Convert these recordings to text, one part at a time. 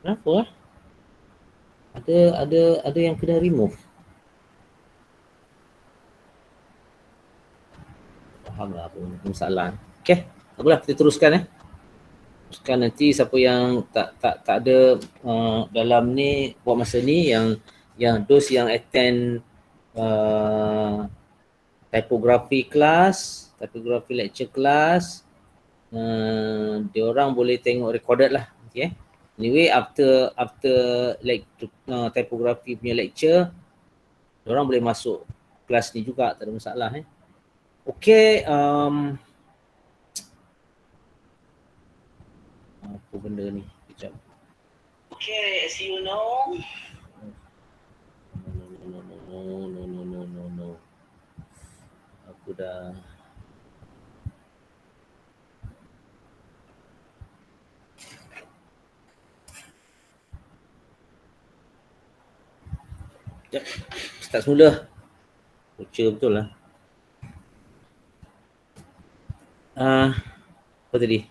Kenapa? Ada yang kena remove. Fahamlah apa masalah. Okey, apalah kita teruskan. Teruskan nanti siapa yang tak ada dalam ni buat masa ni, yang those yang attend typography class, typography lecture class, dia orang boleh tengok recorded lah. Okay. Anyway, after typography punya lecture, dia orang boleh masuk kelas ni juga, tak ada masalah. Okay, apa benda ni? Sekejap. Okay, as you know, no. Aku dah sekejap, start semula. Bocor betul lah. Apa tadi?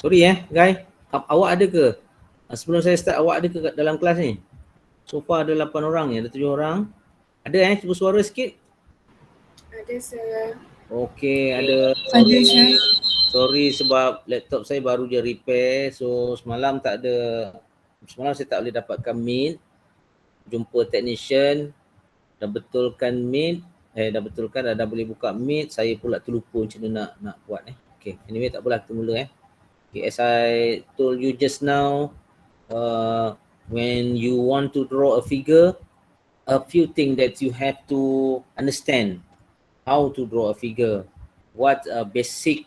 Sorry guys. Awak ada ke? Sebelum saya start, awak ada ke dalam kelas ni? So far ada 8 orang ni, ada 7 orang. Ada cuba suara sikit. Ada sir. Okey, ada. Ada sir. Sorry sebab laptop saya baru je repair. So semalam tak ada. Semalam saya tak boleh dapatkan meet. Jumpa technician. Dah betulkan meet. Dah boleh buka meet. Saya pula terlupa macam mana nak buat. Okay, anyway tak apalah, kita mula. Okay, as I told you just now, when you want to draw a figure, a few things that you have to understand how to draw a figure. What basic,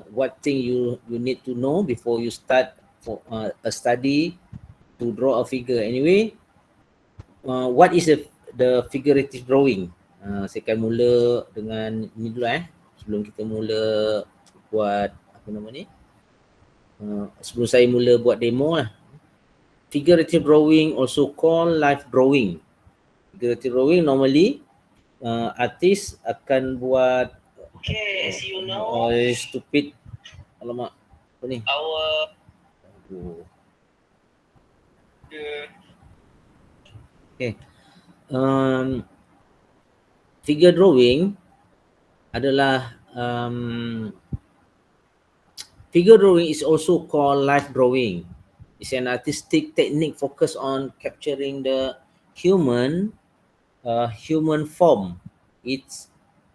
what thing you need to know before you start for a study to draw a figure. Anyway, what is the figurative drawing? Saya akan mula dengan ini dulu sebelum kita mula buat apa nama ni? Sebelum saya mula buat demo lah. Figurative drawing also called live drawing. Figurative drawing normally artis akan buat as you know, stupid. Alamak, apa ni? Okay. Figure drawing adalah figure drawing is also called live drawing. It's an artistic technique focused on capturing the human form. It's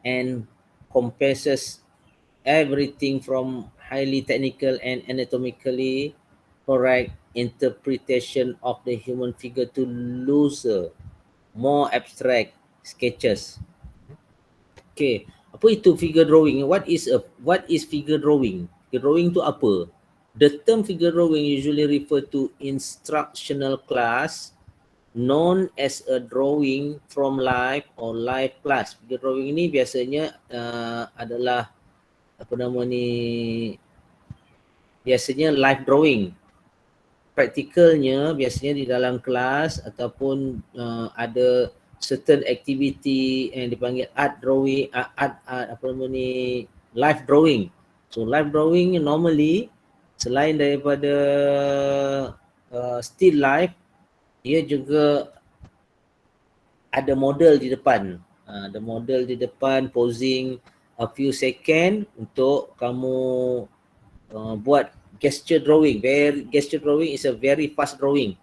encompasses everything from highly technical and anatomically correct interpretation of the human figure to looser, more abstract sketches. Okay, apa itu figure drawing? What is figure drawing? Figure drawing tu apa? The term figure drawing usually refer to instructional class known as a drawing from life or life class. Figure drawing ni biasanya adalah apa nama ni? Biasanya live drawing. Praktikalnya biasanya di dalam kelas ataupun ada certain activity yang dipanggil art drawing, art apa nama ni, live drawing. So live drawing normally selain daripada still life, dia juga ada model di depan. Ada model di depan posing a few second untuk kamu buat gesture drawing. Gesture drawing is a very fast drawing.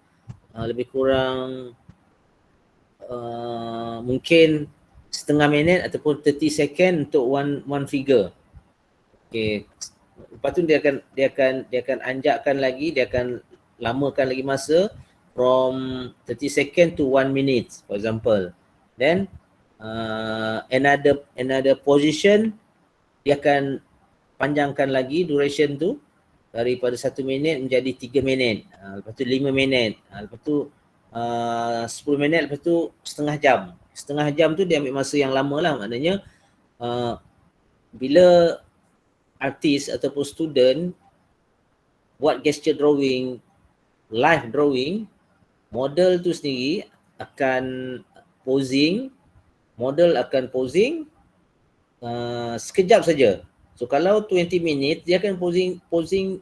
Lebih kurang mungkin setengah minit ataupun 30 second untuk one figure. Okay. Lepas tu dia akan anjakkan lagi, dia akan lamakan lagi masa from 30 second to 1 minute for example. Then another position, dia akan panjangkan lagi duration tu daripada 1 minit menjadi 3 minit. Lepas tu 5 minit. Lepas tu 10 minit, lepas tu setengah jam. Setengah jam tu dia ambil masa yang lama lah. Maknanya bila artis ataupun student buat gesture drawing, live drawing, model tu sendiri akan posing, sekejap saja. So kalau 20 minit dia akan posing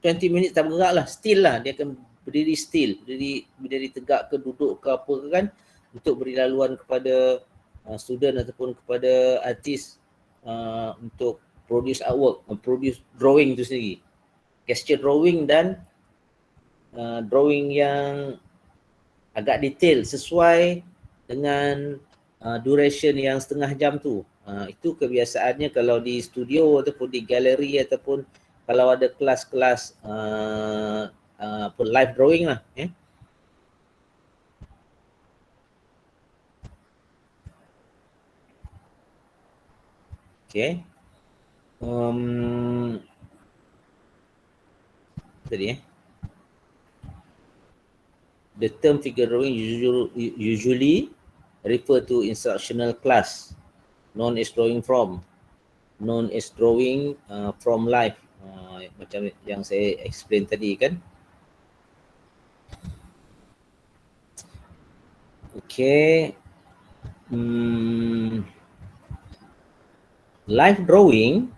20 minit tak bergerak lah, still lah, dia akan berdiri still, berdiri tegak ke duduk ke apa ke kan, untuk beri laluan kepada student ataupun kepada artis untuk produce artwork, produce drawing tu sendiri, gesture drawing dan drawing yang agak detail sesuai dengan duration yang setengah jam tu. Itu kebiasaannya kalau di studio ataupun di galeri ataupun kalau ada kelas-kelas live drawing lah. Okay. Tadi the term figure drawing usually refer to instructional class known as drawing from life, macam yang saya explain tadi kan. Okay. Live drawing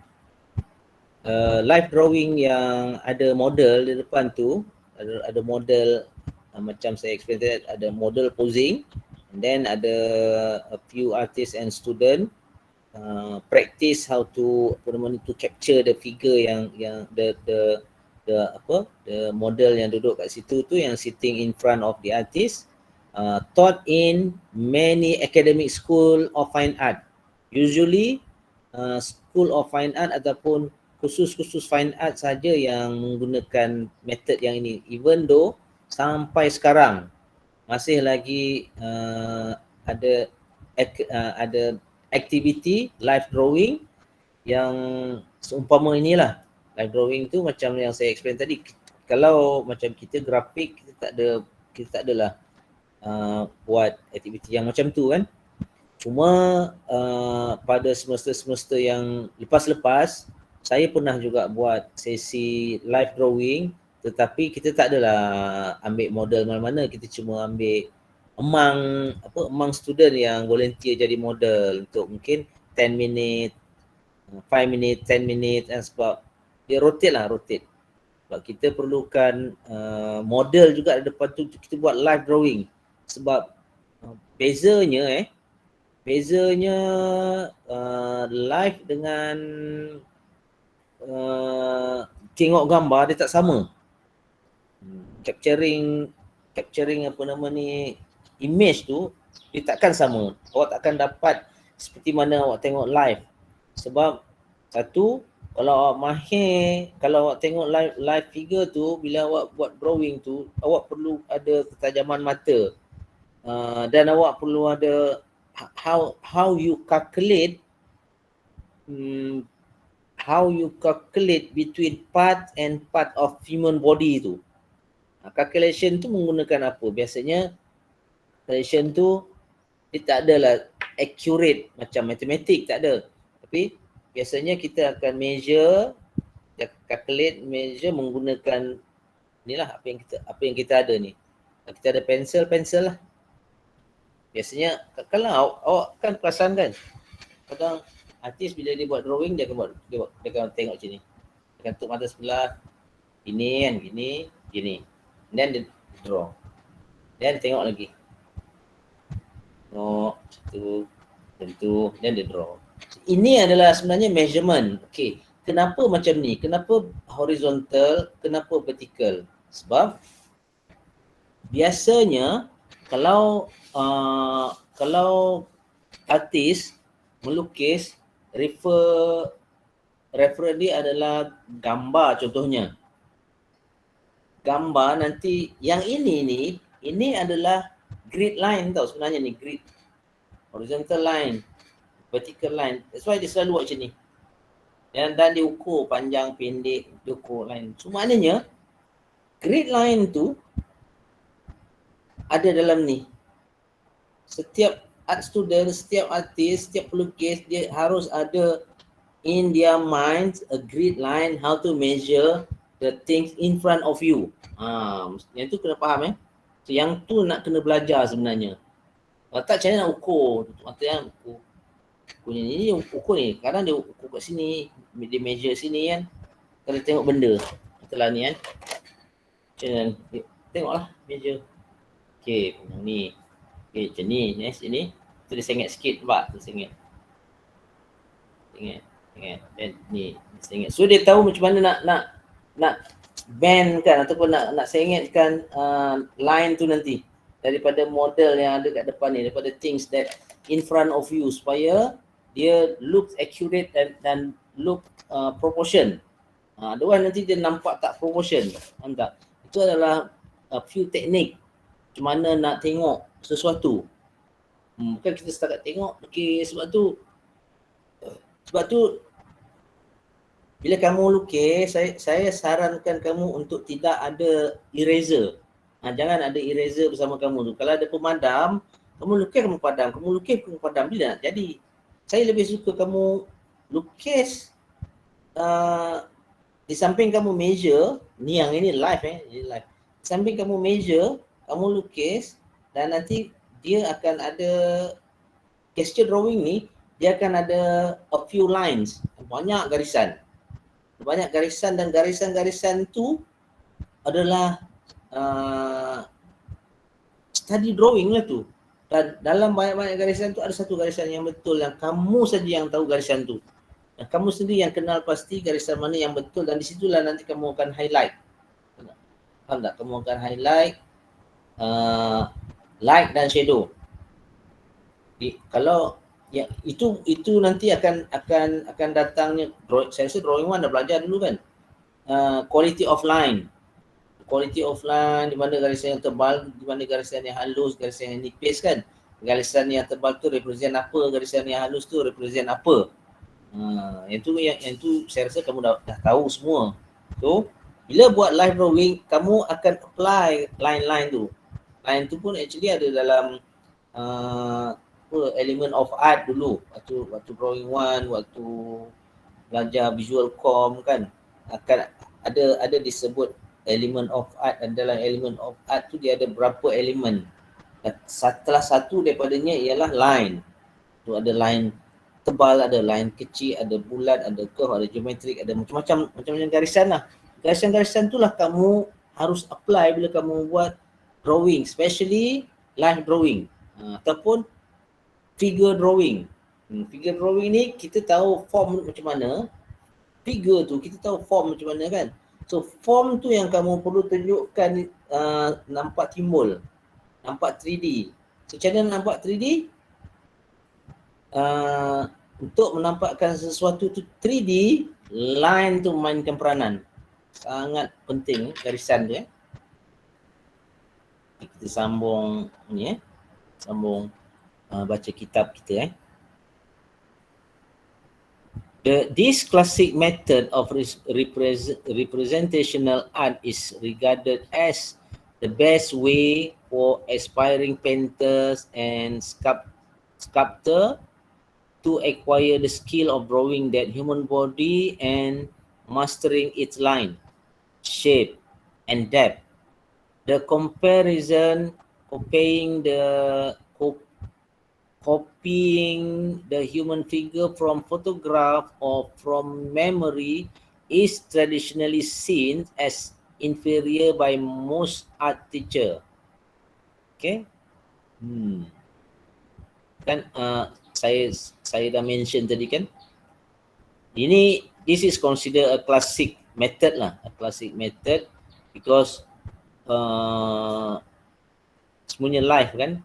yang ada model di depan tu, ada model macam saya explain tadi, ada model posing, and then ada a few artists and student practice how to capture the figure yang the model yang duduk kat situ tu, yang sitting in front of the artist, taught in many academic school of fine art. Usually school of fine art ataupun khusus fine art saja yang menggunakan method yang ini, even though sampai sekarang masih lagi ada aktiviti live drawing yang seumpama inilah. Live drawing tu macam yang saya explain tadi, kalau macam kita grafik, kita tak adalah buat aktiviti yang macam tu kan. Cuma pada semester-semester yang lepas-lepas, saya pernah juga buat sesi live drawing, tetapi kita tak adalah ambil model mana-mana, kita cuma ambil among student yang volunteer jadi model untuk mungkin 10 minit, 5 minit, 10 minit, sebab dia rotate. Sebab kita perlukan model juga di depan tu, kita buat live drawing. Sebab bezanya live dengan tengok gambar dia tak sama. Capturing apa nama ni, image tu dia takkan sama. Awak takkan dapat seperti mana awak tengok live. Sebab satu, kalau awak mahir, kalau awak tengok live figure tu, bila awak buat drawing tu, awak perlu ada ketajaman mata. Dan awak perlu ada how you calculate between part and part of human body tu. Calculation tu menggunakan apa? Biasanya calculation tu dia tak adalah accurate macam matematik, tak ada. Tapi biasanya kita akan measure menggunakan inilah apa yang kita ada ni. Kita ada pensel lah. Biasanya kalau awak kan perasan kan, kadang artis bila dia buat drawing, dia akan tengok macam ni. Dia akan tutup mata sebelah, ini kan, gini. Dan dia draw. Dan dia tengok lagi. Tentu, dan dia draw. Ini adalah sebenarnya measurement. Okey, kenapa macam ni? Kenapa horizontal? Kenapa vertical? Sebab biasanya kalau artis melukis, refer dia adalah gambar contohnya. Gambar nanti yang ini adalah grid line tau sebenarnya ni, grid. Horizontal line, vertical line. That's why dia selalu buat macam ni. Dan dia ukur panjang, pendek, dia ukur line. So maknanya grid line tu ada dalam ni. Setiap art student, setiap artis, setiap pelukis, dia harus ada in their minds a grid line, how to measure the things in front of you. Yang tu kena faham So yang tu nak kena belajar sebenarnya. Kalau tak, macam mana nak ukur? Maksudnya ukur ni, ukur ni. Kadang dia ukur kat sini, dia measure sini kan. Kalau tengok benda. Itulah ni kan. Tengoklah meja. Okey, yang ni. Okey, macam ni. Sini. Tu dia sengit sikit, nampak? Dia sengit. Sengit. Dan ni, sengit. So dia tahu macam mana nak bend kan ataupun nak sengitkan line tu nanti daripada model yang ada kat depan ni, daripada things that in front of you supaya dia look accurate dan look proportion. Ada orang nanti dia nampak tak proportion. Faham tak? Itu adalah few teknik macam mana nak tengok sesuatu. Bukan kita setakat tengok. Okay, sebab tu bila kamu lukis, saya sarankan kamu untuk tidak ada eraser. Jangan ada eraser bersama kamu tu. Kalau ada pemadam, kamu lukis kamu padam. Kamu lukis kamu padam. Bila nak jadi? Saya lebih suka kamu lukis di samping kamu measure. Ni yang ini live ini live. Di samping kamu measure, kamu lukis dan nanti dia akan ada gesture drawing ni, dia akan ada a few lines. Banyak garisan. Banyak garisan dan garisan-garisan tu adalah study drawing lah tu. Dan dalam banyak-banyak garisan tu ada satu garisan yang betul yang kamu saja yang tahu garisan tu. Dan kamu sendiri yang kenal pasti garisan mana yang betul dan di situlah nanti kamu akan highlight. Faham tak? Kamu akan highlight light dan shadow. Kalau ya itu nanti akan datangnya saya rasa drawing 1 dah belajar dulu kan. Quality of line di mana garisan yang tebal, di mana garisan yang halus, garisan yang nipis kan. Garisan yang tebal tu represent apa, garisan yang halus tu represent apa. Yang tu saya rasa kamu dah tahu semua. So bila buat live drawing, kamu akan apply line-line tu. Line tu pun actually ada dalam element of art dulu. Waktu drawing 1, waktu belajar visual com kan, akan ada disebut element of art, dan dalam element of art tu dia ada berapa elemen. Setelah satu daripadanya ialah line. Tu ada line tebal, ada line kecil, ada bulat, ada curve, ada geometrik, ada macam-macam garisan lah. Garisan-garisan tu lah kamu harus apply bila kamu buat drawing, especially live drawing ataupun figure drawing. Figure drawing ni kita tahu form macam mana, figure tu kita tahu form macam mana kan. So form tu yang kamu perlu tunjukkan nampak timbul, nampak 3D. So macam mana nampak 3D? Untuk menampakkan sesuatu tu 3D, line tu memainkan peranan. Sangat penting garisan tu Kita sambung ni sambung baca kitab kita This classic method of representational art is regarded as the best way for aspiring painters and sculptor to acquire the skill of drawing that human body and mastering its line, shape and depth. The copying the human figure from photograph or from memory is traditionally seen as inferior by most art teacher. Okay? Kan saya dah mention tadi kan. This is considered a classic method lah, a classic method because semuanya live kan.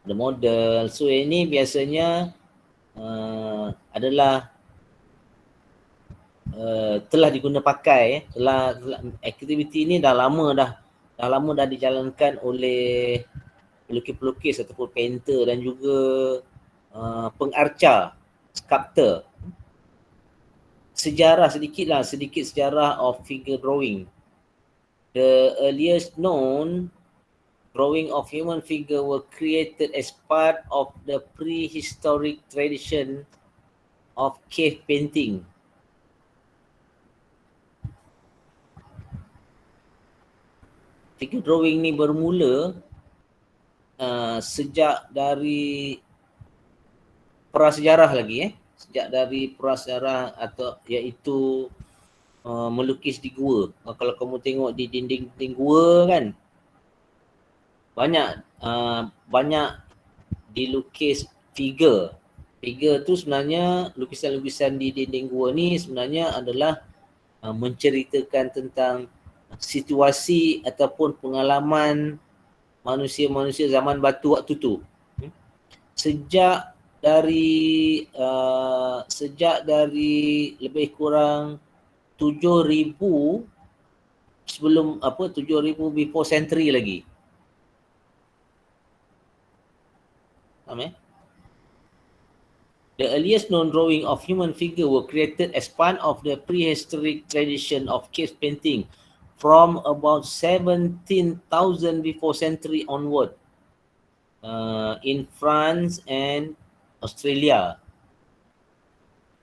Ada model. So ini biasanya adalah telah diguna pakai, telah aktiviti ini dah lama dah dijalankan oleh pelukis-pelukis ataupun painter dan juga pengarca, sculptor. Sedikit sejarah of figure drawing. The earliest known drawing of human figure were created as part of the prehistoric tradition of cave painting. Figure drawing ni bermula sejak dari prasejarah lagi sejak dari prasejarah atau iaitu melukis di gua. Kalau kamu tengok di dinding-dinding gua kan, banyak dilukis figure. Figure tu sebenarnya lukisan-lukisan di dinding gua ni sebenarnya adalah menceritakan tentang situasi ataupun pengalaman manusia-manusia zaman batu waktu tu. Sejak dari lebih kurang 7,000 sebelum 7,000 before century lagi. Faham? The earliest known drawing of human figure were created as part of the prehistoric tradition of cave painting from about 17,000 before century onward in France and Australia.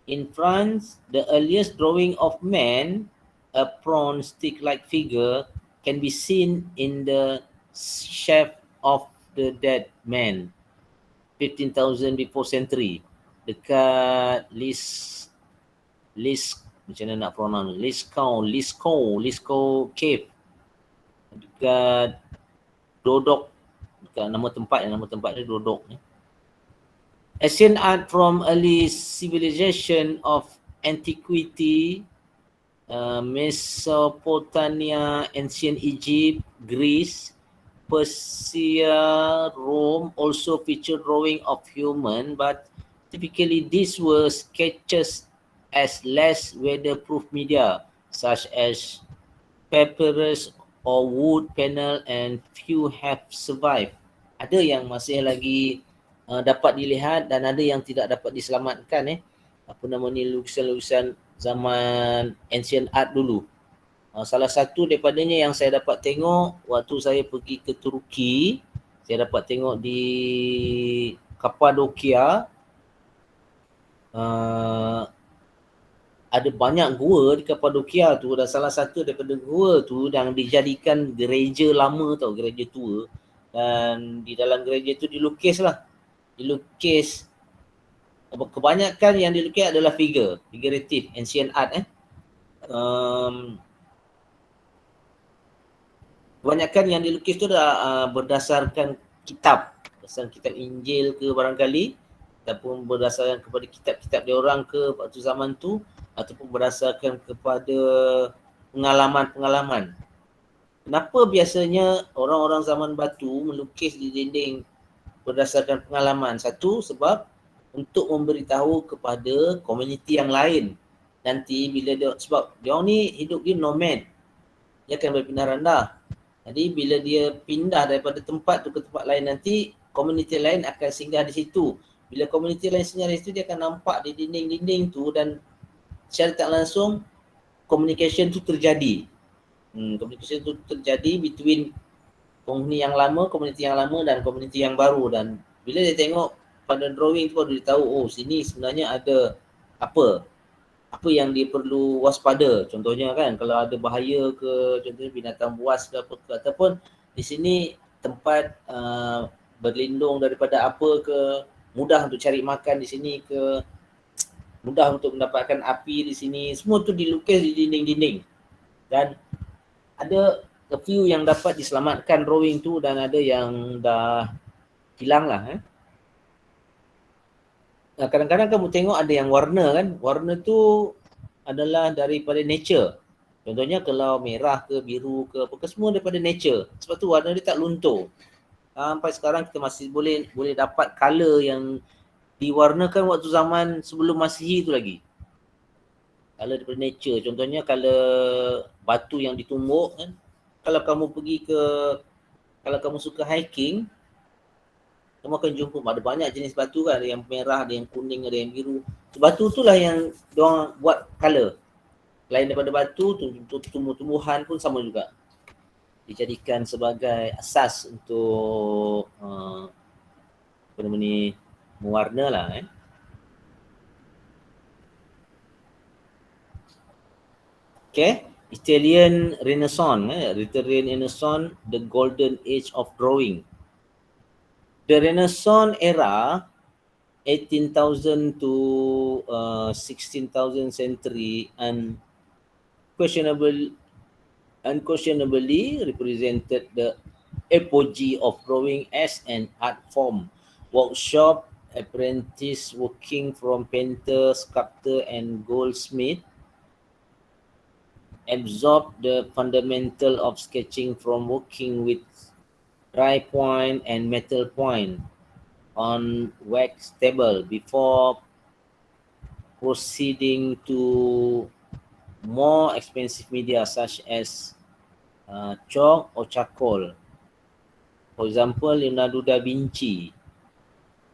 In France, the earliest drawing of man, a prawn stick-like figure, can be seen in the shaft of the dead man, 15,000 before century, dekat macam mana nak pronounce, Liscaux Cave, dekat Dodok, dekat nama tempat dia Dodok ni. Asian art from early civilization of antiquity, Mesopotamia, ancient Egypt, Greece, Persia, Rome also feature drawing of human, but typically these were sketches as less weatherproof media such as papyrus or wood panel, and few have survived. Ada yang masih lagi dapat dilihat dan ada yang tidak dapat diselamatkan lukisan-lukisan zaman ancient art dulu. Salah satu daripadanya yang saya dapat tengok waktu saya pergi ke Turki, saya dapat tengok di Kapadokia. Ada banyak gua di Kapadokia tu, dan salah satu daripada gua tu yang dijadikan gereja lama tau, gereja tua. Dan di dalam gereja tu dilukis kebanyakan yang dilukis adalah figuratif, ancient art. Kebanyakan yang dilukis tu dah berdasarkan kitab Injil ke barangkali, ataupun berdasarkan kepada kitab-kitab dia orang ke waktu zaman tu, ataupun berdasarkan kepada pengalaman-pengalaman. Kenapa biasanya orang-orang zaman batu melukis di dinding berdasarkan pengalaman? Satu, sebab untuk memberitahu kepada komuniti yang lain. Nanti bila sebab dia ni hidup dia nomad, dia akan berpindah randah. Jadi bila dia pindah daripada tempat tu ke tempat lain, nanti komuniti lain akan singgah di situ. Bila komuniti lain singgah di situ, dia akan nampak di dinding-dinding tu, dan secara tak langsung communication tu terjadi. Communication tu terjadi between penghuni yang lama, komuniti yang lama dan komuniti yang baru. Dan bila dia tengok pada drawing tu, baru dia tahu, oh sini sebenarnya ada apa yang dia perlu waspada. Contohnya kan, kalau ada bahaya ke, contohnya binatang buas ke apa ke, ataupun di sini tempat berlindung daripada apa ke, mudah untuk cari makan di sini ke, mudah untuk mendapatkan api di sini. Semua tu dilukis di dinding-dinding. Dan ada a few yang dapat diselamatkan drawing tu, dan ada yang dah hilang lah. Kadang-kadang kamu tengok ada yang warna kan, warna tu adalah daripada nature. Contohnya kalau merah ke, biru ke, apa ke, semua daripada nature. Sebab tu warna dia tak luntur. Sampai sekarang kita masih boleh dapat colour yang diwarnakan waktu zaman sebelum Masihi tu lagi. Colour daripada nature. Contohnya colour batu yang ditumbuk kan. Kalau kamu suka hiking, kamu akan jumpa ada banyak jenis batu kan, ada yang merah, ada yang kuning, ada yang biru. Batu itulah yang diorang buat colour. Lain daripada batu, tumbuh-tumbuhan pun sama juga. Dijadikan sebagai asas untuk mewarna lah. Okay, Italian Renaissance, the golden age of drawing. The Renaissance era, 18,000 to 16,000 century, and unquestionably represented the apogee of drawing as an art form. Workshop apprentice working from painter, sculptor and goldsmith absorbed the fundamental of sketching from working with dry point and metal point on wax table before proceeding to more expensive media such as chalk or charcoal. For example, Leonardo da Vinci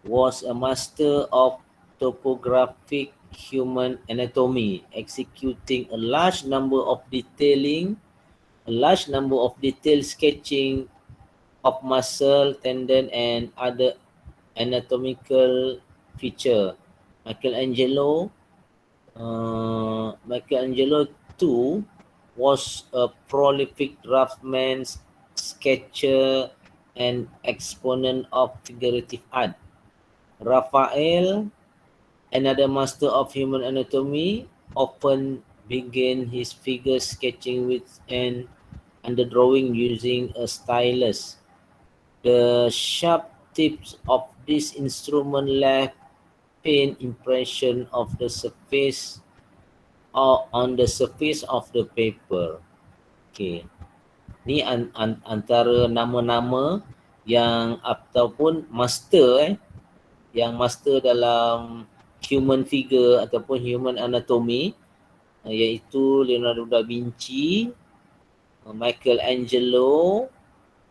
was a master of topographic human anatomy, executing a large number of detailed sketching of muscle, tendon and other anatomical feature. Michelangelo too was a prolific draftsman, sketcher and exponent of figurative art. Raphael, another master of human anatomy, often began his figure sketching with an underdrawing using a stylus. The sharp tips of this instrument left faint impression of the surface or on the surface of the paper. Okay. Ni antara nama-nama yang ataupun master yang master dalam human figure ataupun human anatomy, iaitu Leonardo da Vinci, Michelangelo,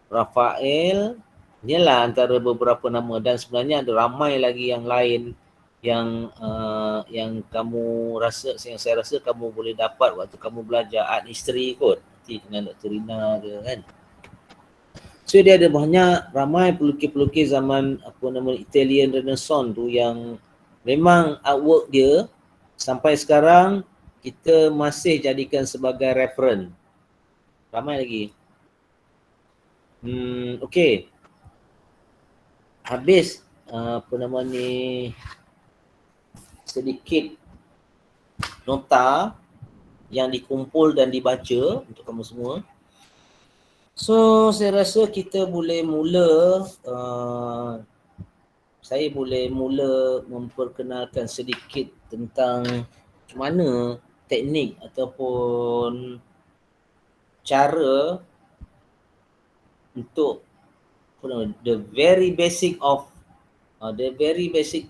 Raphael. Inilah antara beberapa nama dan sebenarnya ada ramai lagi yang lain yang kamu rasa, yang saya rasa kamu boleh dapat waktu kamu belajar art history kot. Nanti dengan Dr. Rina ke kan. So dia ada banyak ramai pelukis-pelukis zaman Italian Renaissance tu yang memang artwork dia sampai sekarang kita masih jadikan sebagai reference. Ramai lagi. Okey. Habis sedikit nota yang dikumpul dan dibaca untuk kamu semua. So saya rasa kita boleh mula, saya boleh mula memperkenalkan sedikit tentang macam mana teknik ataupun cara untuk the very basic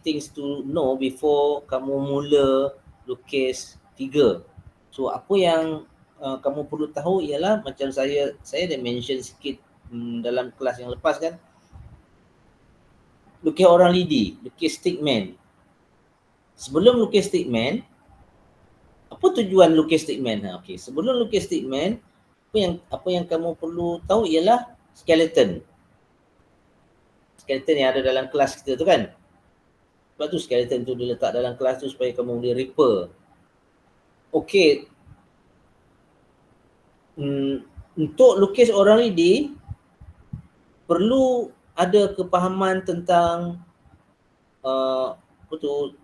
things to know before kamu mula lukis figure. So apa yang kamu perlu tahu ialah macam saya dah mention sikit dalam kelas yang lepas kan. Lukis orang lidi, lukis stickman. Sebelum lukis stickman, apa tujuan lukis stickman? Okey, sebelum lukis stickman, apa yang kamu perlu tahu ialah skeleton. Skeleton yang ada dalam kelas kita tu kan. Sebab tu skeleton tu diletak dalam kelas tu supaya kamu boleh refer. Okey. Untuk lukis orang lidi perlu ada kepahaman tentang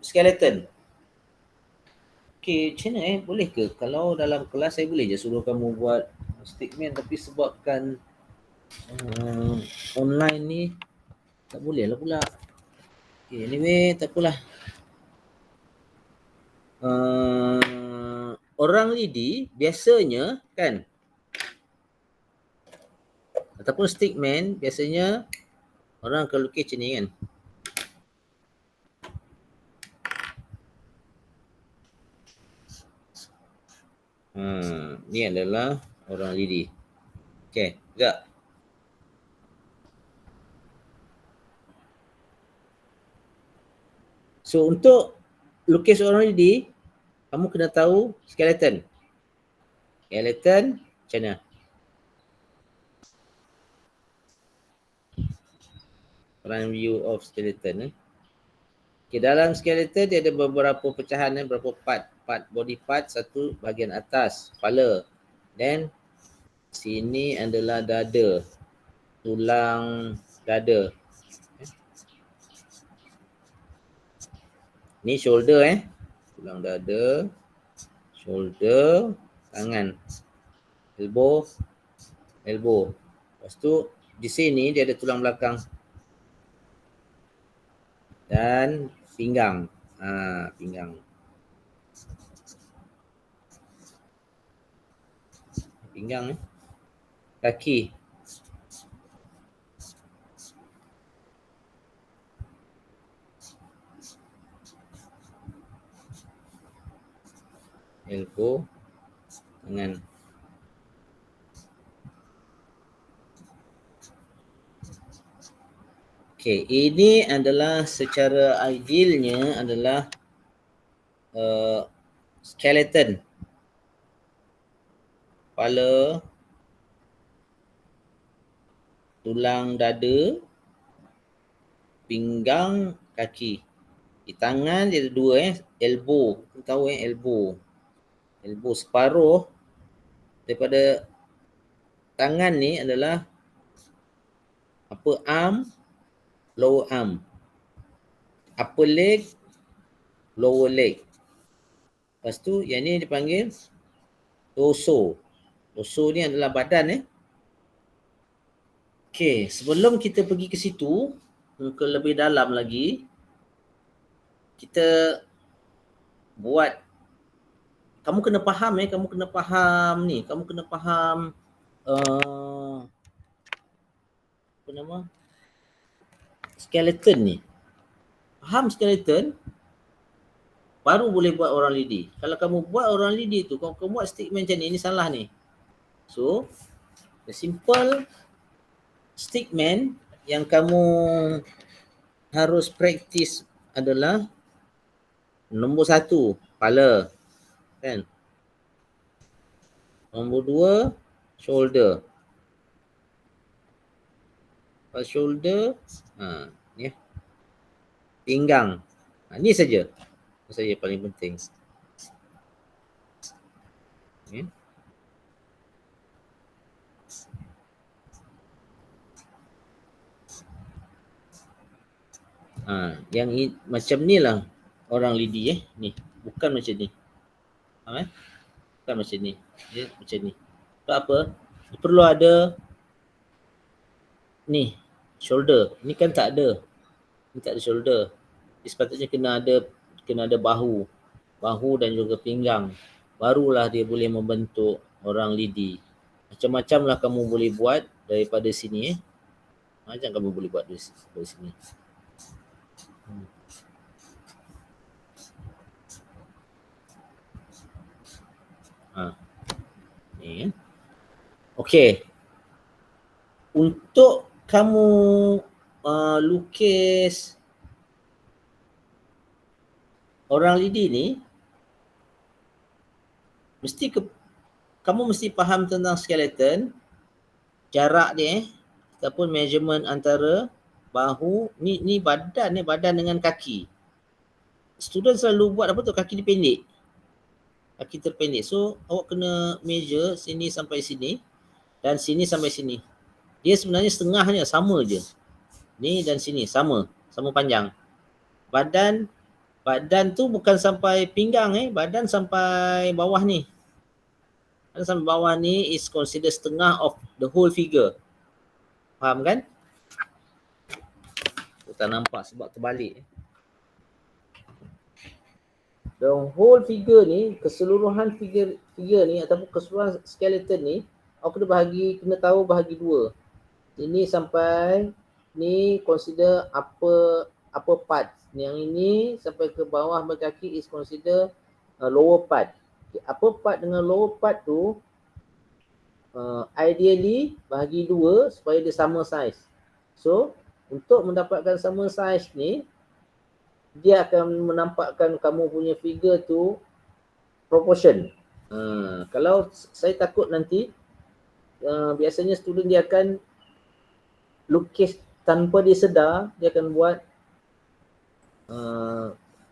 skeleton. Okey, macam mana boleh ke kalau dalam kelas saya boleh je suruh kamu buat stickman, tapi sebabkan online ni tak boleh lah pula. Okay, anyway, tak apalah. Orang lidi biasanya kan, ataupun stickman biasanya orang akan lukis macam ni kan. Ni adalah orang lidi. Okay, sekejap. So untuk lukis orang lidi, kamu kena tahu skeleton. Skeleton macam mana? Front view of skeleton. Okay, dalam skeleton dia ada beberapa pecahan, beberapa part body part. Satu bahagian atas, kepala. Then sini adalah dada, tulang dada. Ni shoulder tulang dada, shoulder. tangan. Elbow. Lepas tu di sini dia ada tulang belakang dan pinggang. Pinggang. Pinggang kaki. Elbow, tangan. Okey, ini adalah secara idealnya adalah skeleton. Kepala, tulang dada, pinggang, kaki. Di tangan dia ada dua elbow. Kita tahu elbow. Elbow separuh daripada tangan ni adalah upper arm, lower arm. Upper leg, lower leg. Lepas tu yang ni dipanggil torso. Torso ni adalah badan Okey, sebelum kita pergi ke situ, ke lebih dalam lagi, kita buat, kamu kena faham kamu kena faham apa nama? Skeleton ni. Faham skeleton, baru boleh buat orang lidi. Kalau kamu buat orang lidi tu, kamu buat stickman macam ni salah ni. So, the simple stickman yang kamu harus praktis adalah nombor 1, kepala. Kan? Nombor 2, shoulder. Shoulder, ni pinggang. Ni saja. Ini saja paling penting. Okay. Yang macam ni lah orang lidi ni. Bukan macam ni. Faham Bukan macam ni. Dia macam ni. Sebab apa? Dia perlu ada ni, shoulder. Ni kan tak ada. Ni tak ada shoulder. Dia sepatutnya kena ada bahu. Bahu dan juga pinggang. Barulah dia boleh membentuk orang lidi. Macam-macam lah kamu boleh buat daripada sini Macam kamu boleh buat dari sini. Ni Okey. Untuk kamu lukis orang lidi ni, kamu mesti faham tentang skeleton, jarak dia ataupun measurement antara bahu, ni badan dengan kaki. Student selalu buat apa tu, kaki dia pendek. Kaki terpendek. So awak kena measure sini sampai sini dan sini sampai sini. Dia sebenarnya setengahnya sama je. Ni dan sini sama panjang. Badan tu bukan sampai pinggang badan sampai bawah ni. Badan sampai bawah ni is considered setengah of the whole figure. Faham kan? Tak nampak sebab terbalik. The whole figure ni, keseluruhan figure ni ataupun keseluruhan skeleton ni, aku kena tahu bahagi dua. Ini sampai ni consider upper part. Yang ini sampai ke bawah berkaki is consider lower part. Upper part dengan lower part tu ideally bahagi dua supaya dia sama size. So untuk mendapatkan sama size ni, dia akan menampakkan kamu punya figure tu proportion. Kalau saya takut nanti biasanya student dia akan lukis tanpa dia sedar, dia akan buat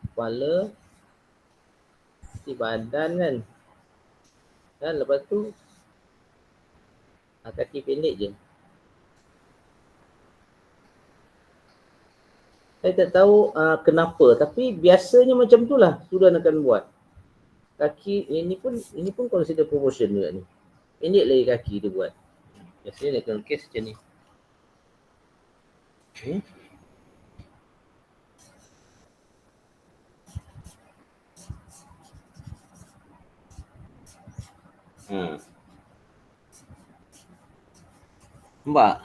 kepala, badan kan. Dan lepas tu kaki pendek je. Saya tak tahu kenapa, tapi biasanya macam itulah student akan buat. kaki ini pun consider proportion juga ni. Pendek lagi kaki dia buat. Biasanya dia akan lukis macam ni. Okay. Nampak?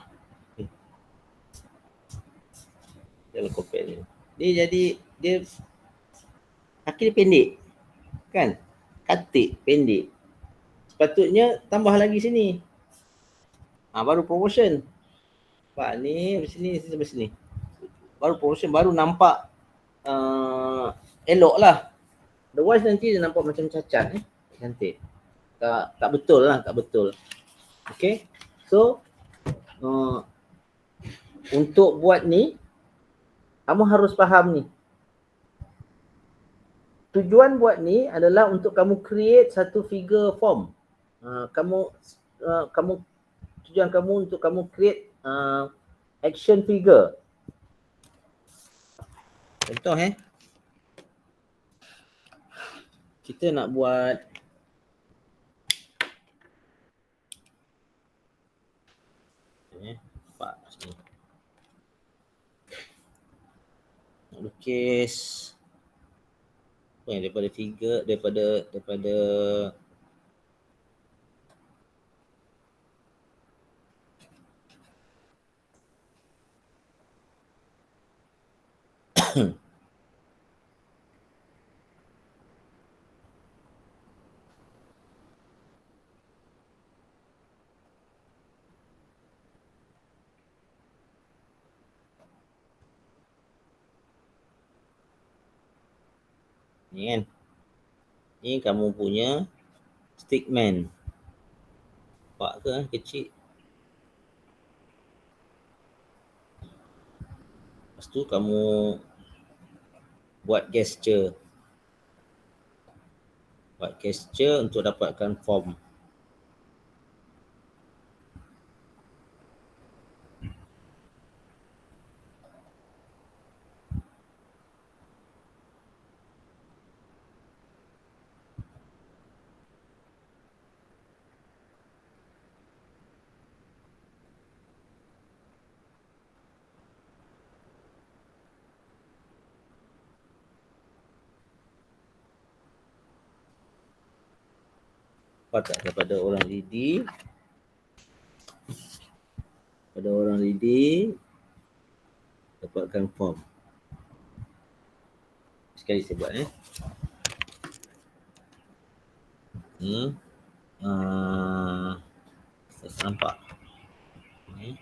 Dalam compare ni. Dia jadi, dia kaki dia pendek. Kan? Katik, pendek. Sepatutnya tambah lagi sini. Baru promotion. Nampak ni, sini sampai sini. Baru promotion, baru nampak elok lah. Otherwise nanti dia nampak macam cacat. Cantik. Tak betul lah, tak betul. Okay. So, untuk buat ni, kamu harus faham ni. Tujuan buat ni adalah untuk kamu create satu figure form. Tujuan kamu untuk kamu create action figure. Contoh kita nak buat sini. Nak lukis daripada figure, daripada ni kan. Ni kamu punya stickman. Nampak ke kecil? Lepas tu kamu buat gesture. Buat gesture untuk dapatkan form. Tak daripada orang lidi, dapatkan form. Sekali saya buat ni saya nampak ni.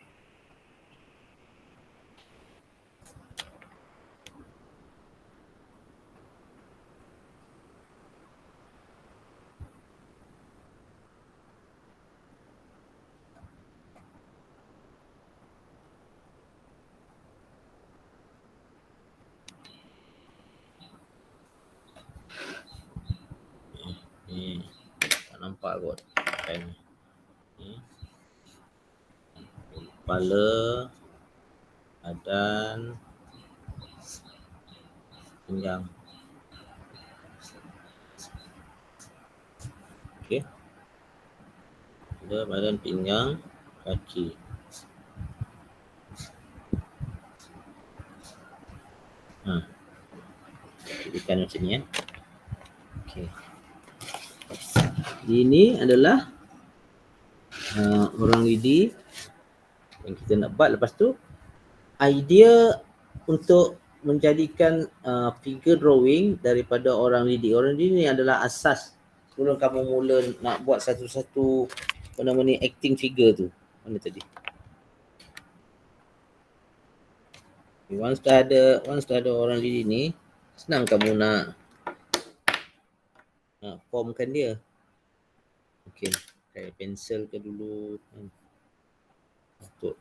Ni tak nampak kot kan. Ni kepala, badan, pinggang. Okey. Ada badan, pinggang, kaki. Jadikan macam ni Okey. Ini adalah orang lidi yang kita nak buat. Lepas tu idea untuk menjadikan figure drawing daripada orang lidi. Orang lidi ni adalah asas sebelum kamu mula nak buat satu-satu acting figure tu. Mana tadi? Once dah ada orang lidi ni, senang kamu nak formkan dia. Okey, saya pensel ke dulu. Untuk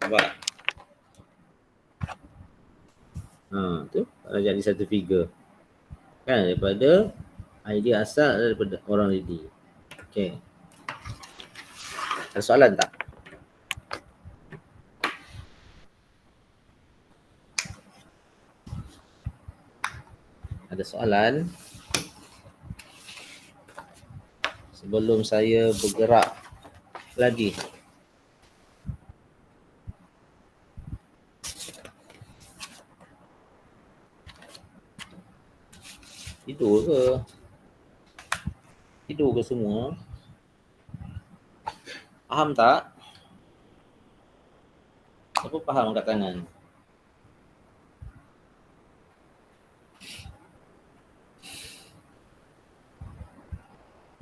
Nampak? Tu dah jadi satu figure. Kan daripada idea asal daripada orang lidi. Okey. Ada soalan tak? Ada soalan? Sebelum saya bergerak lagi. Tidur ke? Tidur ke semua? Faham tak? Siapa faham kat tangan?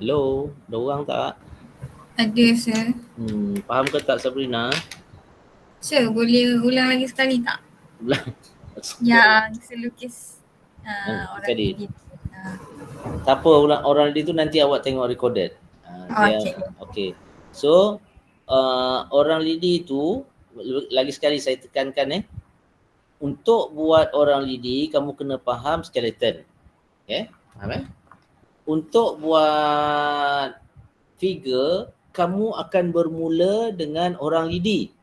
Hello, ada orang tak? Ada, sir. Faham ke tak Sabrina? Sir, boleh ulang lagi sekali tak? Ulang. Yang selukis orang Tadi. lidi. Tak apa, orang lidi tu nanti awak tengok recorded. Okey. Okay. So, orang lidi tu, lagi sekali saya tekankan untuk buat orang lidi, kamu kena faham skeleton. Okay, faham Untuk buat figure, kamu akan bermula dengan orang lidi.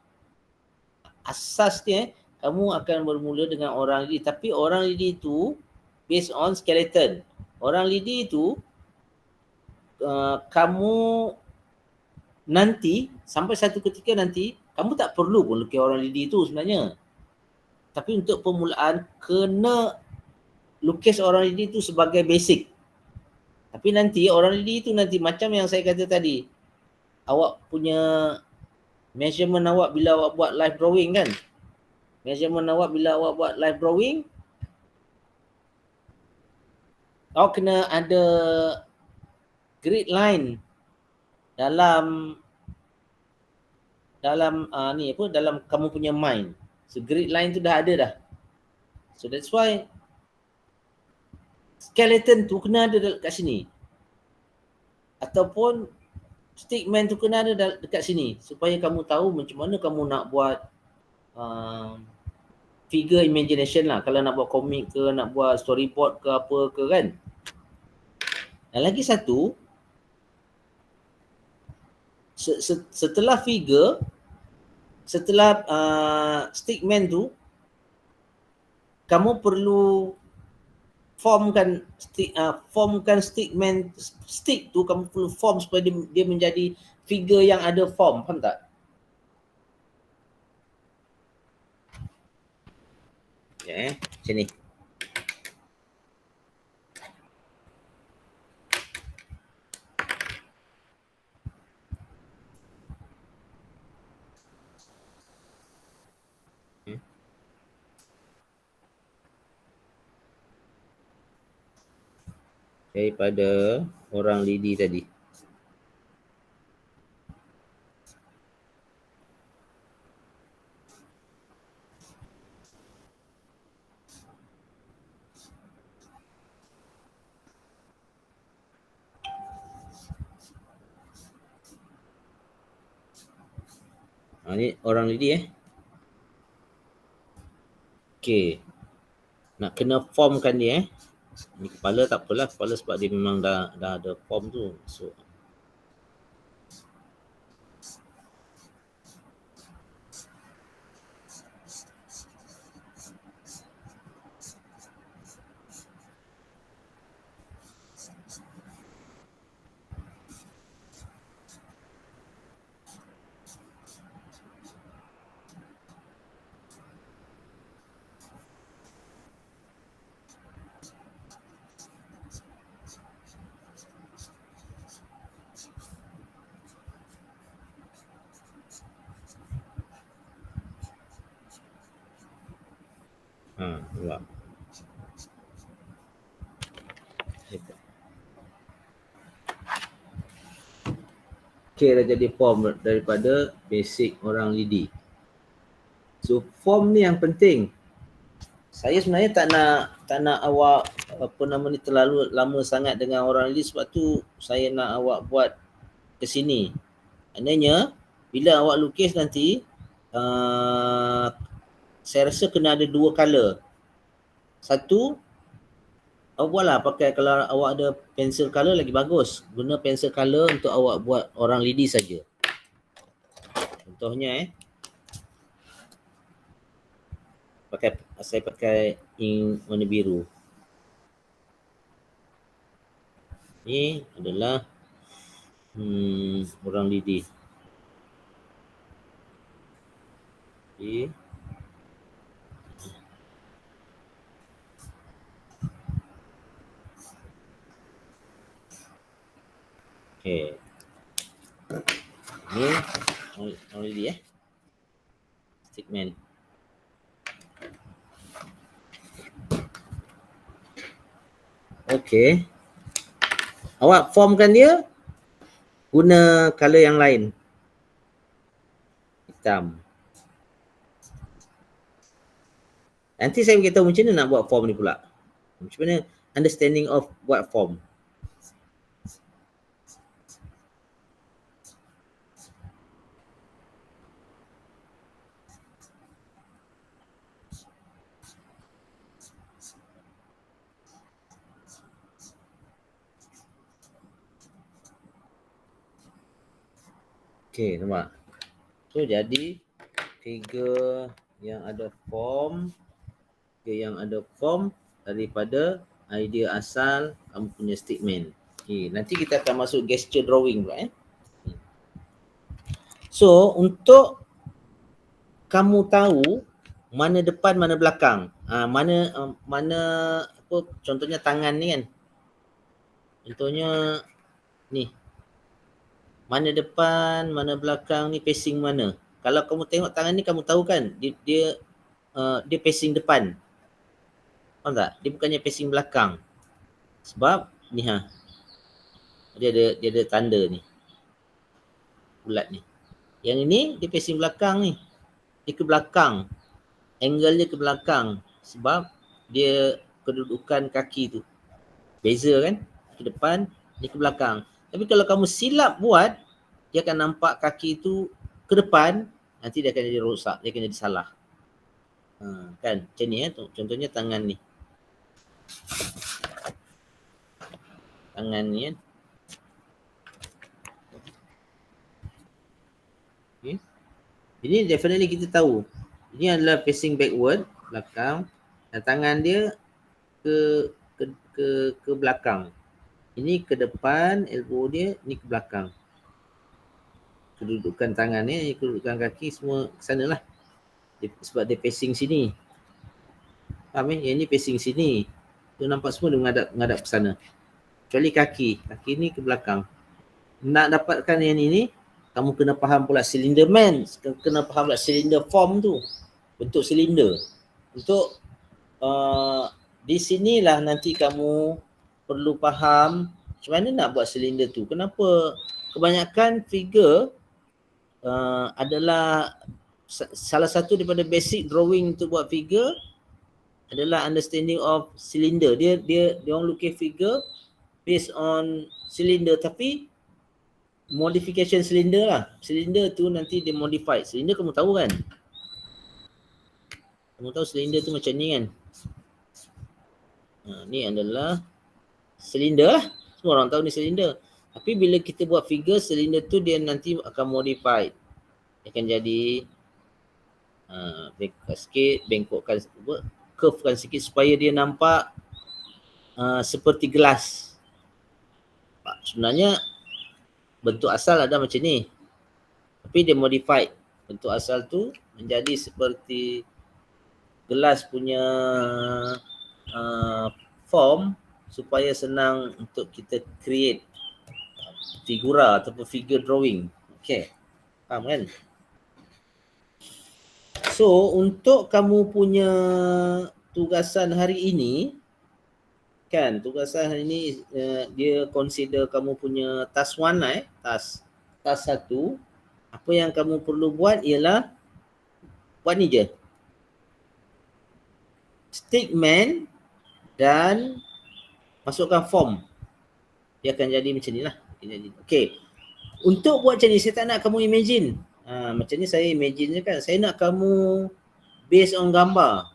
Asasnya, kamu akan bermula dengan orang lidi. Tapi orang lidi tu based on skeleton. Orang lidi tu, kamu nanti, sampai satu ketika nanti, kamu tak perlu pun lukis orang lidi tu sebenarnya. Tapi untuk permulaan, kena lukis orang lidi tu sebagai basic. Tapi nanti orang lidi tu nanti macam yang saya kata tadi, awak punya measurement awak bila awak buat live drawing kan? Measurement awak bila awak buat live drawing, awak kena ada grid line dalam dalam kamu punya mind. So grid line tu dah ada dah. So that's why skeleton tu kena ada dekat sini. Ataupun stickman tu kena ada dekat sini supaya kamu tahu macam mana kamu nak buat figure imagination lah. Kalau nak buat komik ke, nak buat storyboard ke apa ke kan. Dan lagi satu, setelah figure, setelah stickman tu, kamu perlu formkan stickman, stick tu kamu perlu form supaya dia menjadi figure yang ada form. Faham tak? Ya, sini. Daripada orang lidi tadi. Ni orang lidi Okey. Nak kena formkan dia Ni kepala tak apalah, kepala sebab dia memang dah ada form tu. So nampak. Okay, dah jadi form daripada basic orang lidi. So form ni yang penting. Saya sebenarnya tak nak awak terlalu lama sangat dengan orang lidi, sebab tu saya nak awak buat ke sini. Maknanya bila awak lukis nanti, saya rasa kena ada 2 color. Satu, awak buatlah pakai, kalau awak ada pencil color lagi bagus. Guna pencil color untuk awak buat orang lidi saja. Contohnya saya pakai ink warna biru. Ini adalah orang lidi. Okay. Ini orang lidi stickman. Okay. Awak formkan dia guna color yang lain. Hitam. Nanti saya beritahu macam mana nak buat form ni pula. Macam mana understanding of buat form. Okay, nampak? So, jadi figure yang ada form, daripada idea asal kamu punya statement. Okay, nanti kita akan masuk gesture drawing pula. So, untuk kamu tahu mana depan, mana belakang. Mana apa, contohnya tangan ni kan. Contohnya ni. Mana depan, mana belakang ni, facing mana. Kalau kamu tengok tangan ni, kamu tahu kan dia facing depan. Faham tak? Dia bukannya facing belakang. Sebab ni dia ada tanda ni. Bulat ni. Yang ini dia facing belakang ni. Dia ke belakang. Angle dia ke belakang. Sebab dia kedudukan kaki tu. Beza kan? Ke depan, ni ke belakang. Tapi kalau kamu silap buat, dia akan nampak kaki tu ke depan, nanti dia akan jadi rosak, dia akan jadi salah. Kan? Macam ni contohnya tangan ni. Tangan ni kan. Okay. Ini definitely kita tahu. Ini adalah facing backward, belakang, dan tangan dia ke belakang. Ini ke depan, elbow dia, ni ke belakang. Kedudukan tangan ni, kedudukan kaki semua ke sana lah. Sebab dia facing sini. Faham Yang ni facing sini. Tu nampak semua dia menghadap ke sana. Kecuali kaki. Kaki ni ke belakang. Nak dapatkan yang ini, kamu kena faham pula cylinder man. Kena faham pula cylinder form tu. Bentuk silinder. Untuk di sinilah nanti kamu perlu faham macam mana nak buat silinder tu. Kenapa kebanyakan figure adalah salah satu daripada basic drawing untuk buat figure adalah understanding of cylinder. Dia orang lukis figure based on cylinder, tapi modification cylinder lah. Cylinder tu nanti dia modified. Cylinder kamu tahu kan? Kamu tahu cylinder tu macam ni kan? Ni adalah cylinder lah. Semua orang tahu ni cylinder. Tapi bila kita buat figure, cylinder tu dia nanti akan modified. Dia akan jadi bengkokkan, curvekan sikit supaya dia nampak seperti gelas. Sebenarnya bentuk asal ada macam ni. Tapi dia modified. Bentuk asal tu menjadi seperti gelas punya form supaya senang untuk kita create figura ataupun figure drawing. Okay. Faham kan? So, untuk kamu punya tugasan hari ini, kan, tugasan hari ini dia consider kamu punya task 1 lah task 1. Apa yang kamu perlu buat ialah buat ni je. Statement dan masukkan form. Dia akan jadi macam ni lah. Okay. Untuk buat macam ni, saya tak nak kamu imagine Macam ni saya imagine je kan. Saya nak kamu based on gambar.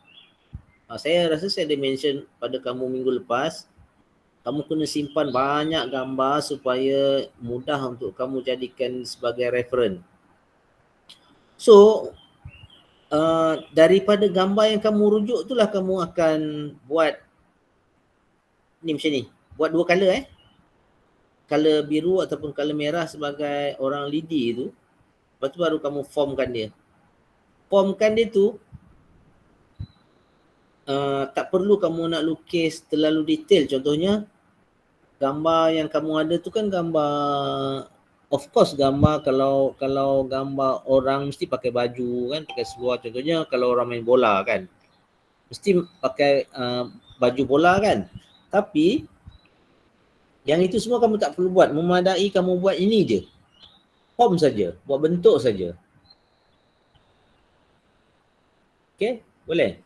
Saya rasa saya ada mention pada kamu minggu lepas, kamu kena simpan banyak gambar supaya mudah untuk kamu jadikan sebagai reference. So, daripada gambar yang kamu rujuk itulah kamu akan buat ni macam ni. Buat dua color color biru ataupun color merah sebagai orang lidi tu. Lepas tu baru kamu formkan dia. Formkan dia tu tak perlu kamu nak lukis terlalu detail. Contohnya gambar yang kamu ada tu kan gambar, of course gambar kalau gambar orang mesti pakai baju kan, pakai seluar. Contohnya kalau orang main bola kan mesti pakai baju bola kan. Tapi yang itu semua kamu tak perlu buat. Memadai kamu buat ini je, form saja, buat bentuk saja. Okay, boleh?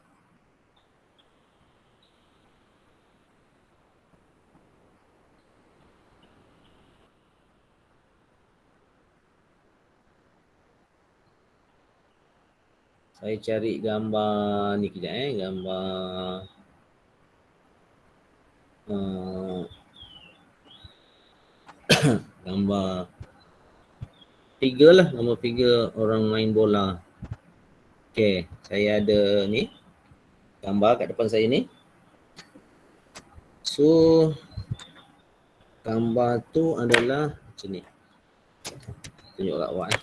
Saya cari gambar ni kejap gambar gambar figure lah, gambar figure orang main bola. Okay, saya ada ni gambar kat depan saya ni. So gambar tu adalah macam ni. Tunjuk kat awak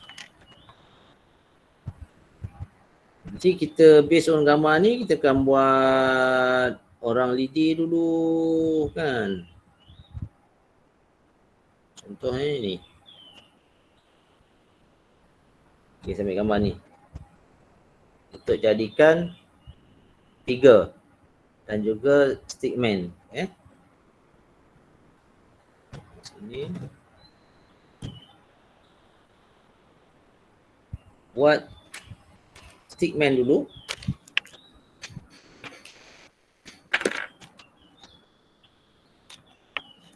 Nanti kita based on gambar ni kita akan buat orang lidi dulu kan. Contohnya ni. Okay, saya ambil gambar ni untuk jadikan figure dan juga stickman. Sini. Buat stickman dulu.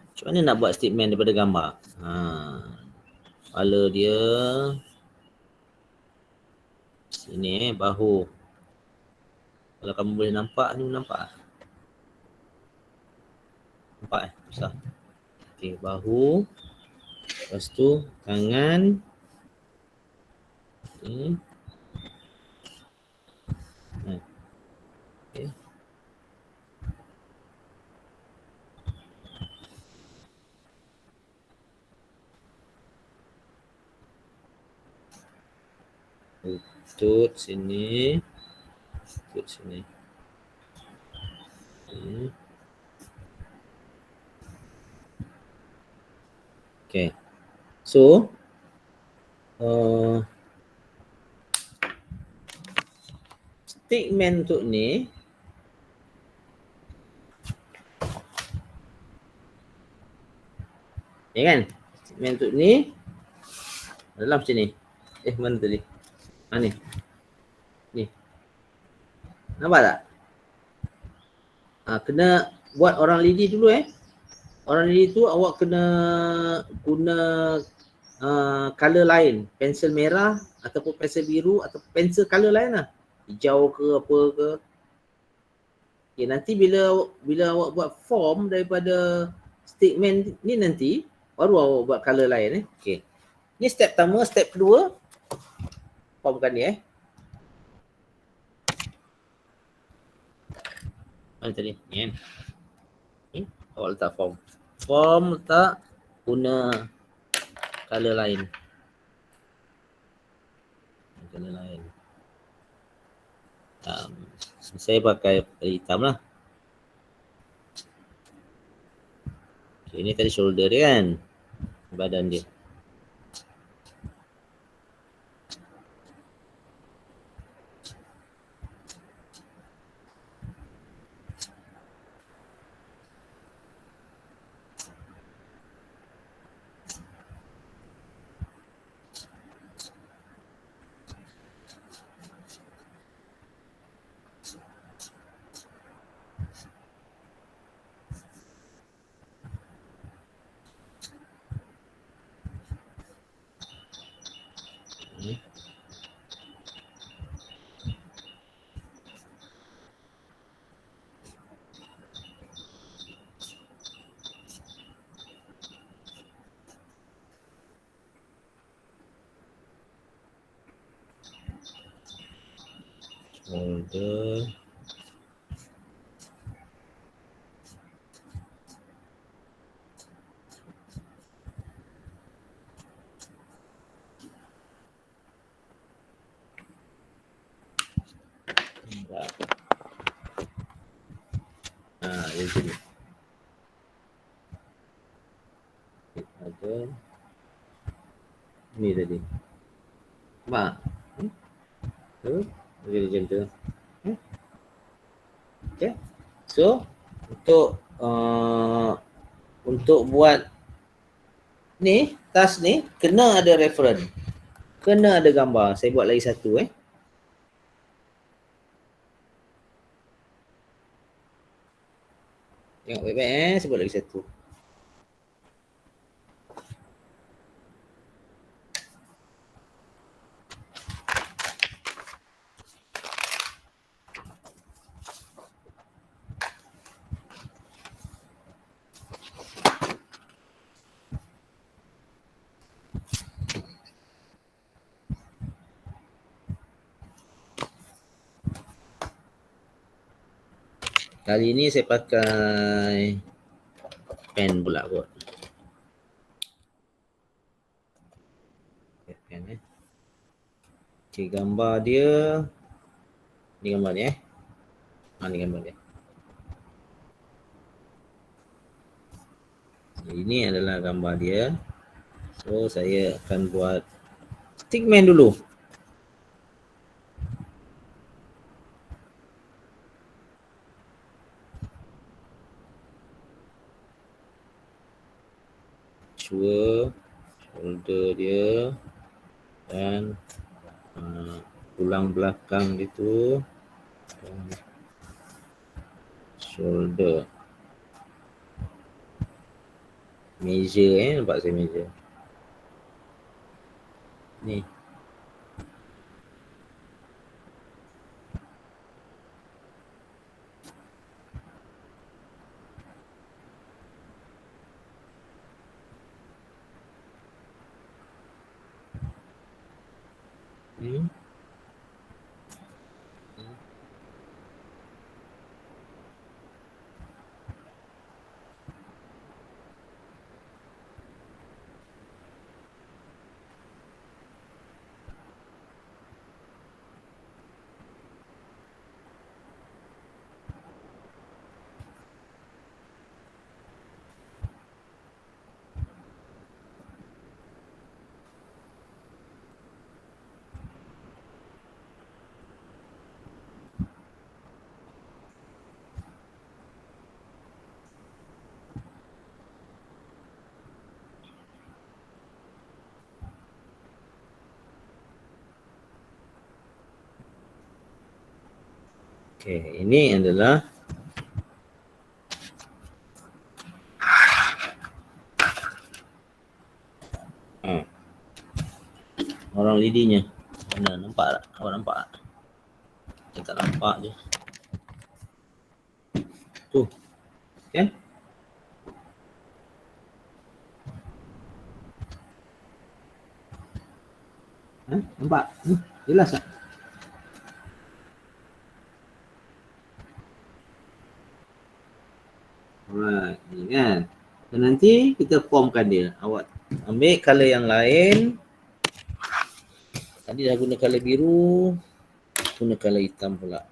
Macam mana nak buat stickman daripada gambar? Kepala dia sini bahu. Kalau kamu boleh nampak ni, nampak? Nampak besar. Okey, bahu. Lepas tu tangan. Okay. Okay. Lutut sini. Lutut sini. Okay. So stickman untuk ni kan? Stickman untuk ni adalah macam ni. Mana tadi? Ni. Ni. Nampak tak? Kena buat orang lidi dulu Orang lidi tu awak kena guna color lain. Pensel merah ataupun pensel biru atau pensel color lain lah. Hijau ke apa ke. Okay, nanti bila awak buat form daripada stickman ni nanti baru awak buat color lain Okay. Ni step pertama, step kedua formkan ni Mana tadi? Ni kan? Awak letak form. Form letak guna color lain. Color lain. Saya pakai hitam lah. Okay, ini tadi shoulder dia kan? Badan dia. Folder. Yang sini. Ada. Ni tadi. Nampak? Tu. Jadi macam tu. Okay. So, untuk buat ni, task ni, kena ada reference. Kena ada gambar. Saya buat lagi satu Tengok baik-baik saya buat lagi satu. Kali ni saya pakai pen pula kot. Pen Okay, gambar dia. Ni gambar dia ni gambar dia. Ini adalah gambar dia. So saya akan buat stickman dulu. Shoulder dia dan tulang belakang dia tu, shoulder, measure nampak saya measure ni. Okay, ini adalah orang lidinya. Mana nampak tak? Awak nampak tak? Saya tak nampak je. Tu. Kan? Nampak? Jelas tak? Alright, ni kan. Dan nanti kita formkan dia. Awak ambil color yang lain. Tadi dah guna color biru, guna color hitam pula.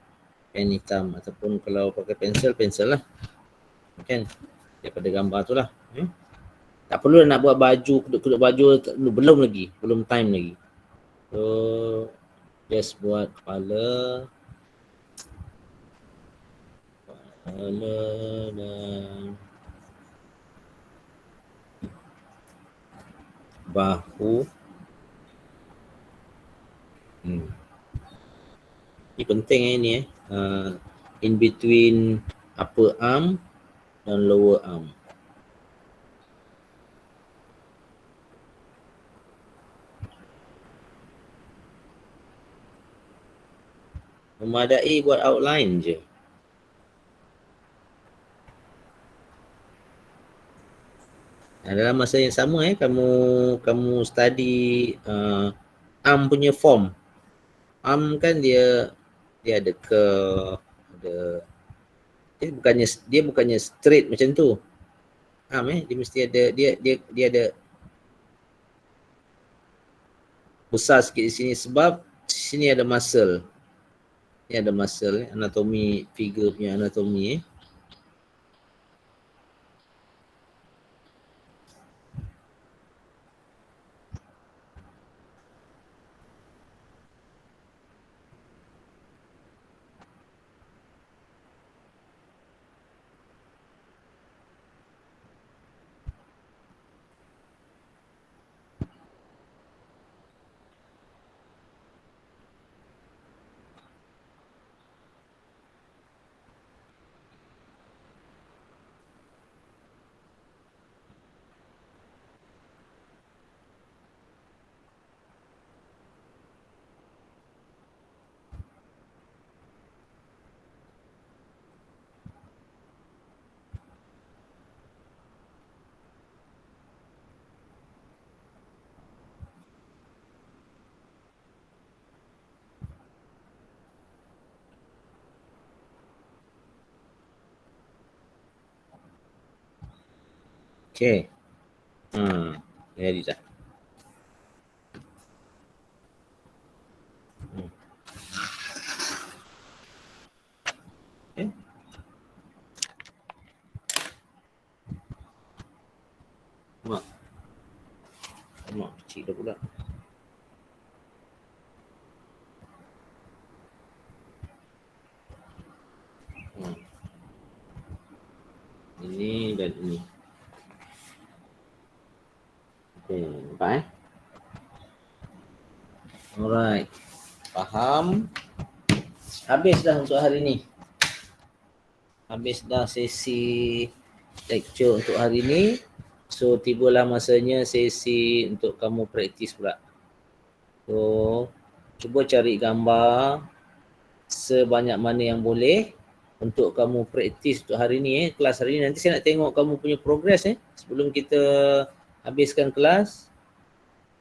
Pen hitam ataupun kalau pakai pensel lah. Kan? Daripada gambar tu lah. Tak perlu nak buat baju, keduk-keduk baju belum lagi. Belum time lagi. So, just buat kepala. Dan bahu. Ini penting ini in between upper arm dan lower arm. Memadai buat outline je. Dalam masa yang sama kamu study arm punya form. Arm kan dia Dia ada curve, ada dia bukannya straight macam tu. Faham Dia mesti ada dia ada besar sikit di sini sebab sini ada muscle. Ni ada muscle anatomi figure punya anatomi Okay. Jadi dah. Okay. Mak kecil dah pula. Ini dan ini. Okay, nampak Alright. Faham? Habis dah untuk hari ni. Habis dah sesi lecture untuk hari ni. So tibalah masanya sesi untuk kamu praktis pula. So cuba cari gambar sebanyak mana yang boleh untuk kamu praktis untuk hari ni kelas hari ni. Nanti saya nak tengok kamu punya progress sebelum kita habiskan kelas.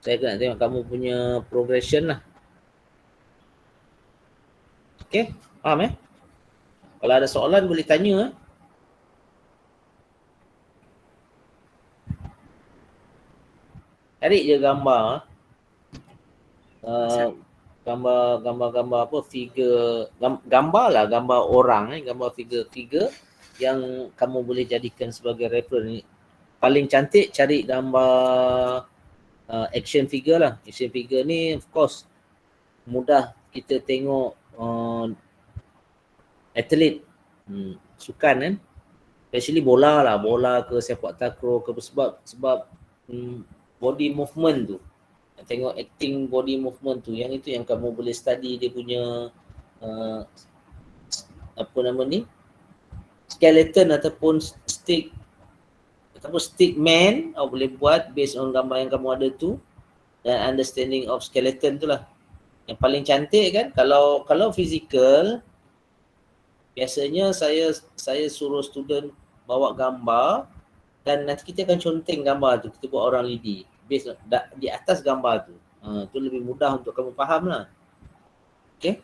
Saya nak tengok kamu punya progression lah. Okay, faham Kalau ada soalan boleh tanya Cari je gambar gambar apa figure gambar orang gambar figure yang kamu boleh jadikan sebagai reference. Paling cantik cari gambar action figure lah. Action figure ni of course mudah kita tengok atlet sukan especially bola ke sepak takraw ke sebab body movement tu. Tengok acting body movement tu, yang itu yang kamu boleh study dia punya apa nama ni, skeleton ataupun stick man boleh buat based on gambar yang kamu ada tu dan understanding of skeleton tu lah. Yang paling cantik kan kalau physical biasanya saya suruh student bawa gambar dan nanti kita akan conteng gambar tu, kita buat orang lidi based di atas gambar tu. Tu lebih mudah untuk kamu faham lah. Okay.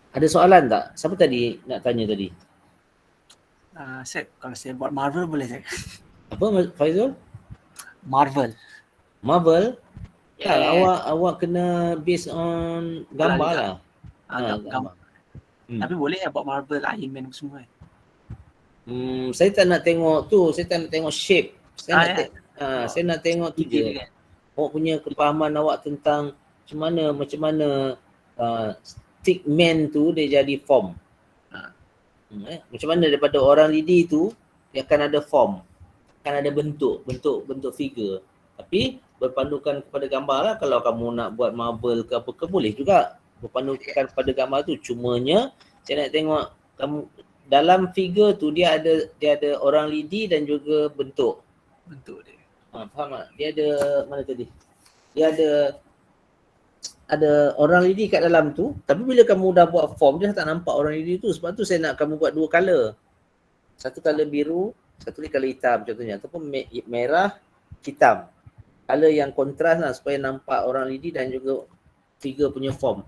Ada soalan tak? Siapa tadi nak tanya tadi? Sir, kalau saya buat Marvel boleh saya? Apa Faizul? Marvel? Tak, awak kena based on gambar lah. Gambar. Tapi boleh buat Marvel, Iron Man semua saya tak nak tengok tu, saya tak nak tengok shape. Saya nak tengok tu je. Kan? Awak punya kepahaman awak tentang macam mana stick man tu dia jadi form. Macam mana daripada orang lidi tu dia akan ada form, akan ada bentuk figure. Tapi berpandukan kepada gambar lah. Kalau kamu nak buat marble ke apa ke boleh juga berpandukan kepada gambar tu. Cumanya saya nak tengok kamu dalam figure tu dia ada orang lidi dan juga bentuk dia. Faham tak? Dia ada mana tadi? Dia ada orang lidi kat dalam tu, tapi bila kamu dah buat form dia tak nampak orang lidi tu. Sebab tu saya nak kamu buat dua color. Satu color biru, satu ni color hitam contohnya, ataupun merah hitam. Color yang kontras lah supaya nampak orang lidi dan juga figure punya form.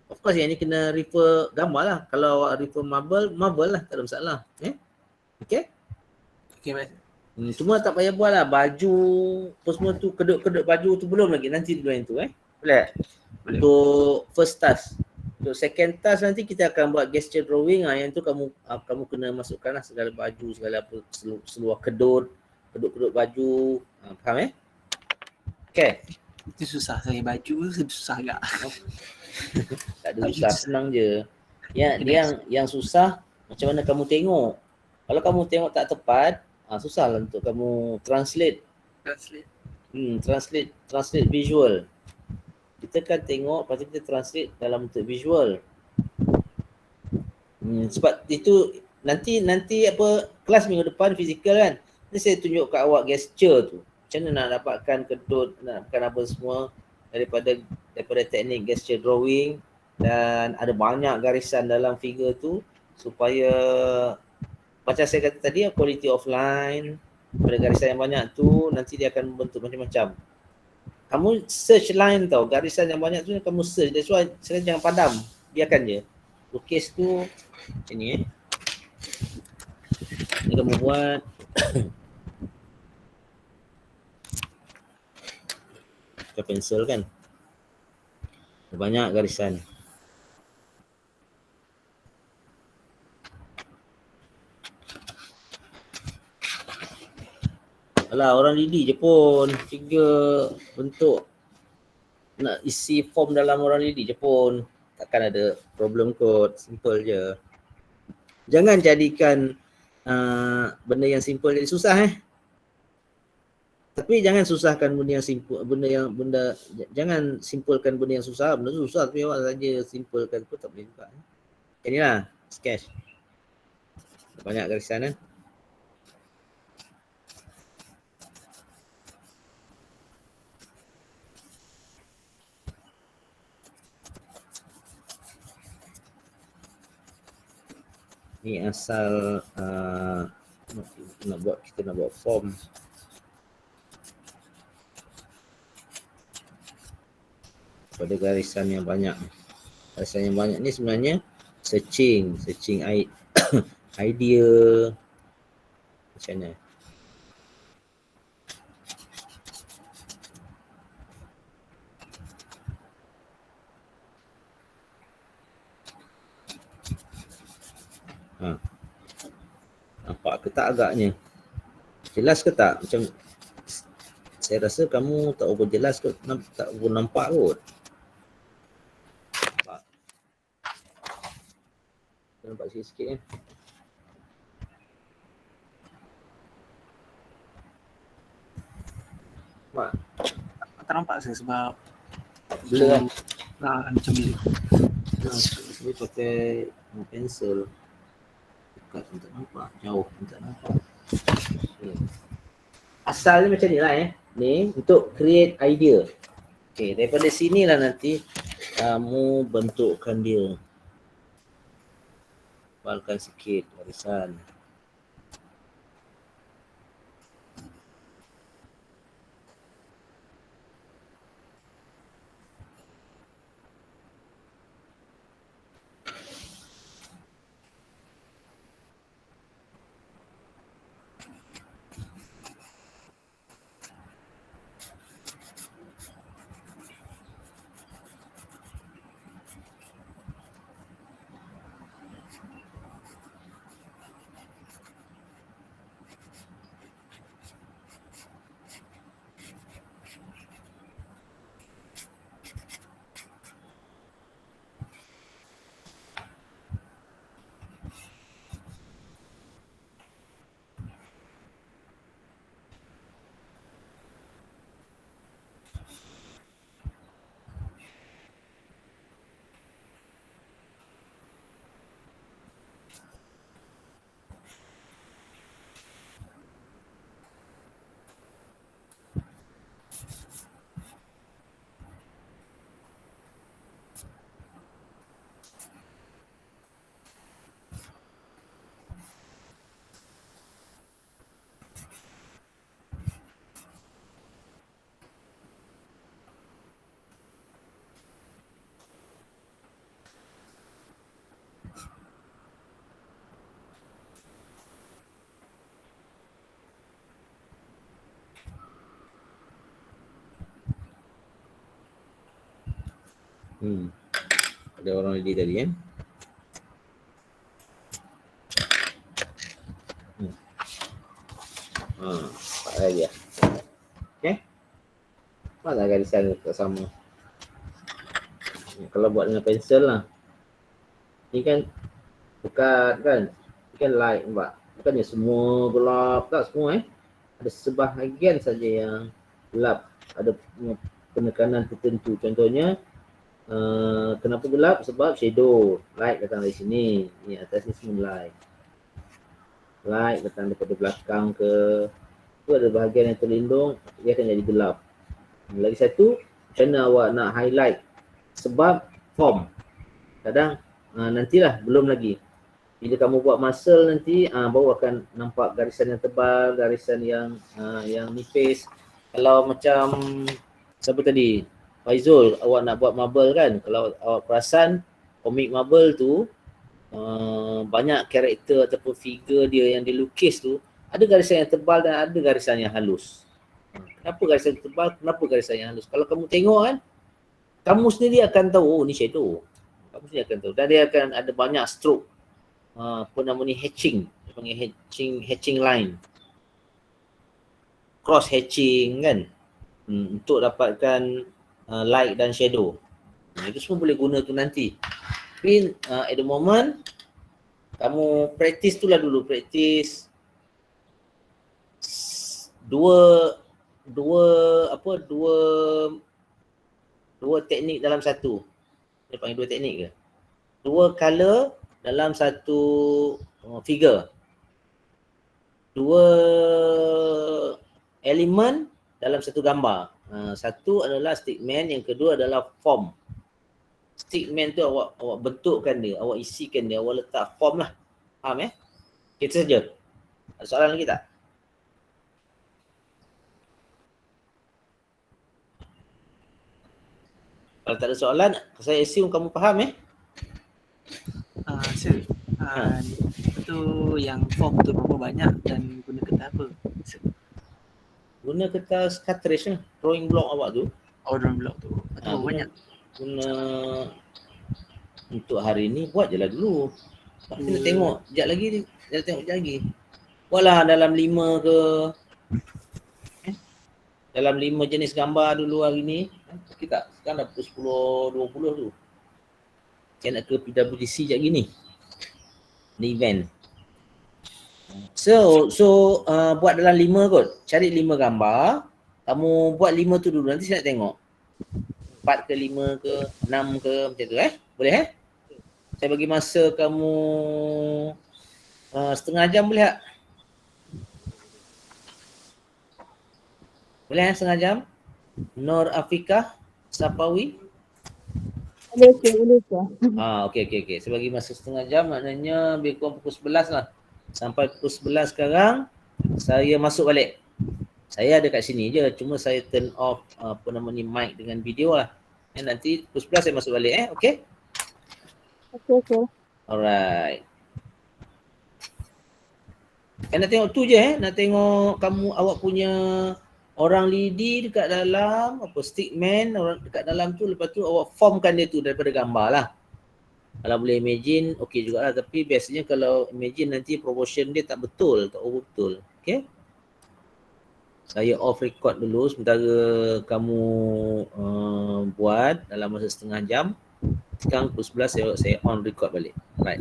Of course yang ni kena refer gambar lah. Kalau awak refer marble lah, tak ada masalah. Okay? Okay, Mas. Cuma tak payah buat lah. Baju, apa semua tu, kedut-kedut baju tu belum lagi. Nanti dulu yang tu Boleh? Boleh. Untuk first task. Untuk second task nanti kita akan buat gesture drawing yang tu kamu kena masukkan lah segala baju, segala apa, seluar kedut-kedut baju. Faham Okay. Itu susah. Saya baju susah agak. Tak ada susah, senang je. Yang susah macam mana kamu tengok. Kalau kamu tengok tak tepat, susah lah untuk kamu translate. Translate visual. Kita kan tengok, lepas tu kita translate dalam bentuk visual. Sebab itu nanti apa kelas minggu depan fizikal kan. Nanti saya tunjuk kat awak gesture tu. Macam mana nak dapatkan kedut, nak dapatkan apa semua daripada teknik gesture drawing, dan ada banyak garisan dalam figure tu supaya macam saya kata tadi, quality of line, pada garisan yang banyak tu nanti dia akan membentuk macam-macam. Kamu search line tau, garisan yang banyak tu kamu search. That's why saya jangan padam, biarkan je. Lukis tu macam ni Ni kamu buat pakai pensel kan. Banyak garisan. Alah, orang lidi je pun figure bentuk nak isi form dalam orang lidi je pun. Takkan ada problem kot, simple je. Jangan jadikan benda yang simple jadi susah Tapi jangan susahkan benda yang simple, jangan simpulkan benda yang susah. Benda susah tapi awak saja simpulkan pun tak boleh juga. Inilah sketch. Banyak garisan Ni asal kita nak buat form. Pada garisan yang banyak. Garisan yang banyak ni sebenarnya searching idea macam mana. Nampak ke tak agaknya? Jelas ke tak? Macam saya rasa kamu tak over jelas kot, tak over nampak kot. Nampak sikit-sikit Tak nampak saya sebab blur macam ni. Saya pakai pensel. Dekat pun tak nampak, jauh pun tak nampak. Asalnya macam ni lah Ni untuk create idea. Okay, daripada sinilah nanti kamu bentukkan dia. Tebalkan sikit garisan. Ada orang ready tadi kan. Nampak lagi ya. Okay. Mana garisan tak sama. Kalau buat dengan pensel lah. Ni kan dekat kan. Ni kan light nampak. Bukannya semua gelap tak semua Ada sebahagian saja yang gelap. Ada penekanan tertentu. Contohnya kenapa gelap? Sebab shadow. Light datang dari sini. Ni atas ni semua light. Light datang daripada belakang ke. Tu ada bahagian yang terlindung. Dia akan jadi gelap. Lagi satu, macam mana awak nak highlight? Sebab form. Kadang nantilah, belum lagi. Bila kamu buat muscle nanti, baru akan nampak garisan yang tebal, garisan yang nipis. Kalau macam siapa tadi? Faizul, awak nak buat marble kan? Kalau awak perasan, komik marble tu banyak karakter ataupun figure dia yang dilukis tu, ada garisan yang tebal dan ada garisan yang halus. Kenapa garisan tebal? Kenapa garisan yang halus? Kalau kamu tengok kan, kamu sendiri akan tahu, oh ni shadow. Kamu sendiri akan tahu. Dan dia akan ada banyak stroke. Apa nama ni, hatching. Dia panggil hatching line. Cross hatching kan. Untuk dapatkan light dan shadow. Itu semua boleh guna tu nanti. Tapi at the moment, kamu practice tu lah dulu. Practice dua teknik dalam satu. Dia panggil dua teknik ke? Dua color dalam satu figure. Dua elemen dalam satu gambar. Satu adalah stickman, yang kedua adalah form. Stickman tu awak bentukkan dia, awak isikan dia, awak letak form lah. Faham Itu saja. Ada soalan lagi tak? Kalau tak ada soalan, saya assume kamu faham Sir, itu yang form tu berapa banyak dan guna kertas apa? Sir? Guna kertas cartridge lah, drawing block awak tu. Drawing block tu. Berapa banyak? Guna untuk hari ni buat je lah dulu. Tapi nak tengok sekejap lagi. Buatlah dalam 5 ke. Dalam 5 jenis gambar dulu hari ni. Kita sekarang dah pukul 10.20 tu. Saya nak ke PWDC sekejap lagi ni. Ni event. So buat dalam 5 kot. Cari 5 gambar. Kamu buat 5 tu dulu. Nanti saya nak tengok. 4 ke 5 ke 6 ke macam tu Boleh Saya bagi masa kamu setengah jam boleh tak? Boleh setengah jam? Nur Afiqah Sapawi. Boleh ke? Okey. Saya bagi masa setengah jam, maknanya lebih kurang pukul 11 lah. Sampai pukul 11 sekarang, saya masuk balik. Saya ada kat sini je, cuma saya turn off mic dengan video lah. Nanti pukul 11 saya masuk balik okey? Okey. Alright. Nak tengok tu je nak tengok kamu, awak punya orang lidi dekat dalam, stickman orang dekat dalam tu, lepas tu awak formkan dia tu daripada gambar lah. Kalau boleh imagine, okey jugalah. Tapi biasanya kalau imagine nanti proportion dia tak betul, tak betul. Okay? Saya off record dulu sementara kamu buat dalam masa setengah jam. Sekarang pukul 11 saya on record balik. Right.